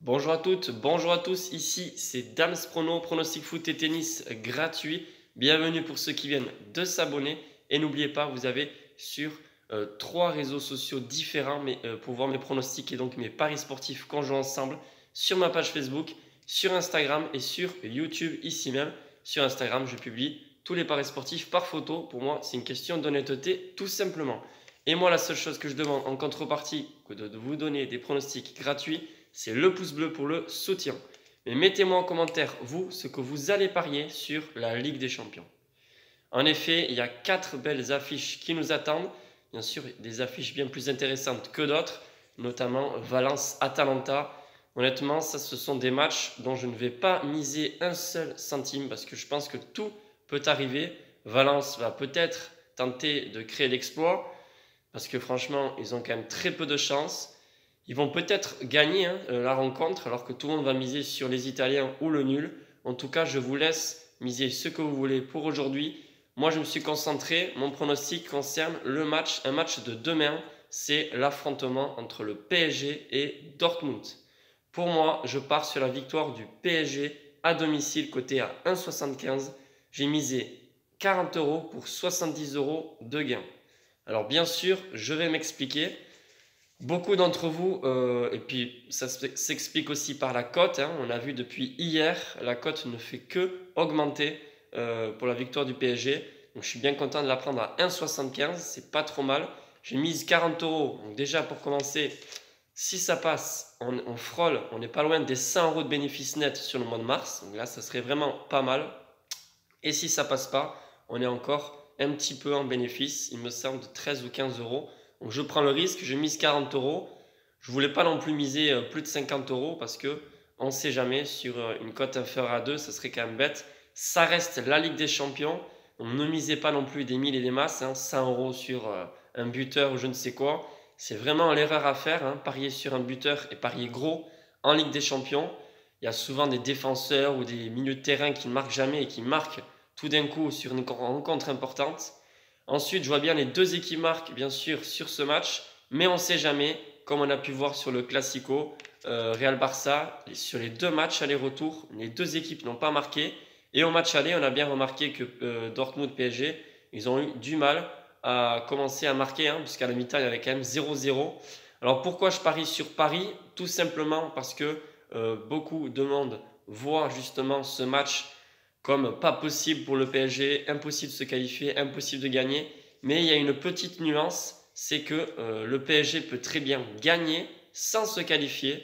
Bonjour à toutes, bonjour à tous, ici c'est Dams Prono, pronostic foot et tennis gratuit. Bienvenue pour ceux qui viennent de s'abonner et n'oubliez pas, vous avez sur trois réseaux sociaux différents pour voir mes pronostics et donc mes paris sportifs qu'on joue ensemble sur ma page Facebook, sur Instagram et sur YouTube ici même. Sur Instagram, je publie tous les paris sportifs par photo. Pour moi, c'est une question d'honnêteté tout simplement. Et moi, la seule chose que je demande en contrepartie que de vous donner des pronostics gratuits, c'est le pouce bleu pour le soutien. Mais mettez-moi en commentaire, vous, ce que vous allez parier sur la Ligue des Champions. En effet, il y a 4 belles affiches qui nous attendent. Bien sûr, des affiches bien plus intéressantes que d'autres, notamment Valence-Atalanta. Honnêtement, ça, ce sont des matchs dont je ne vais pas miser un seul centime parce que je pense que tout peut arriver. Valence va peut-être tenter de créer l'exploit parce que franchement, ils ont quand même très peu de chance. Ils vont peut-être gagner la rencontre alors que tout le monde va miser sur les Italiens ou le nul. En tout cas, je vous laisse miser ce que vous voulez pour aujourd'hui. Moi, je me suis concentré. Mon pronostic concerne un match de demain. C'est l'affrontement entre le PSG et Dortmund. Pour moi, je pars sur la victoire du PSG à domicile, côté à 1,75. J'ai misé 40 euros pour 70 euros de gain. Alors bien sûr, je vais m'expliquer. Beaucoup d'entre vous, et puis ça s'explique aussi par la cote, hein. On a vu depuis hier, la cote ne fait que augmenter pour la victoire du PSG. Donc je suis bien content de la prendre à 1,75, c'est pas trop mal. J'ai mise 40 euros. Donc déjà pour commencer, si ça passe, on frôle, on n'est pas loin des 100 euros de bénéfice net sur le mois de mars. Donc là, ça serait vraiment pas mal. Et si ça passe pas, on est encore un petit peu en bénéfice, il me semble de 13 ou 15 euros. Donc je prends le risque, je mise 40 euros. Je voulais pas non plus miser plus de 50 euros parce que on ne sait jamais sur une cote inférieure à 2, ça serait quand même bête. Ça reste la Ligue des Champions. Donc ne misez pas non plus des milles et des masses, 100 euros sur un buteur ou je ne sais quoi. C'est vraiment l'erreur à faire, parier sur un buteur et parier gros en Ligue des Champions. Il y a souvent des défenseurs ou des milieux de terrain qui ne marquent jamais et qui marquent tout d'un coup sur une rencontre importante. Ensuite, je vois bien les deux équipes marquent, bien sûr, sur ce match, mais on ne sait jamais, comme on a pu voir sur le Classico, Real-Barça, sur les deux matchs aller-retour, les deux équipes n'ont pas marqué. Et au match aller, on a bien remarqué que Dortmund-PSG, ils ont eu du mal à commencer à marquer, puisqu'à la mi-temps, il y avait quand même 0-0. Alors pourquoi je parie sur Paris? Tout simplement parce que beaucoup de monde voit justement ce match comme pas possible pour le PSG, impossible de se qualifier, impossible de gagner. Mais il y a une petite nuance, c'est que le PSG peut très bien gagner sans se qualifier.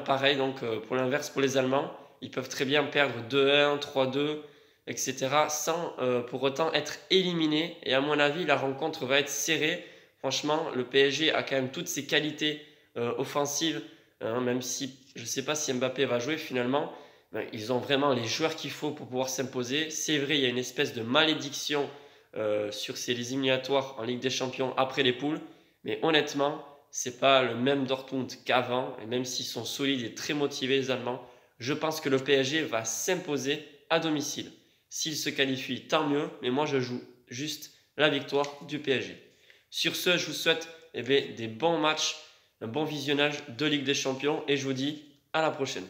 Pareil donc pour l'inverse pour les Allemands, ils peuvent très bien perdre 2-1, 3-2, etc. sans pour autant être éliminés. Et à mon avis, la rencontre va être serrée. Franchement, le PSG a quand même toutes ses qualités offensives, même si je ne sais pas si Mbappé va jouer finalement. Ils ont vraiment les joueurs qu'il faut pour pouvoir s'imposer. C'est vrai, il y a une espèce de malédiction sur ces éliminatoires en Ligue des Champions après les poules. Mais honnêtement, c'est pas le même Dortmund qu'avant. Et même s'ils sont solides et très motivés, les Allemands, je pense que le PSG va s'imposer à domicile. S'ils se qualifient, tant mieux. Mais moi, je joue juste la victoire du PSG. Sur ce, je vous souhaite des bons matchs, un bon visionnage de Ligue des Champions. Et je vous dis à la prochaine.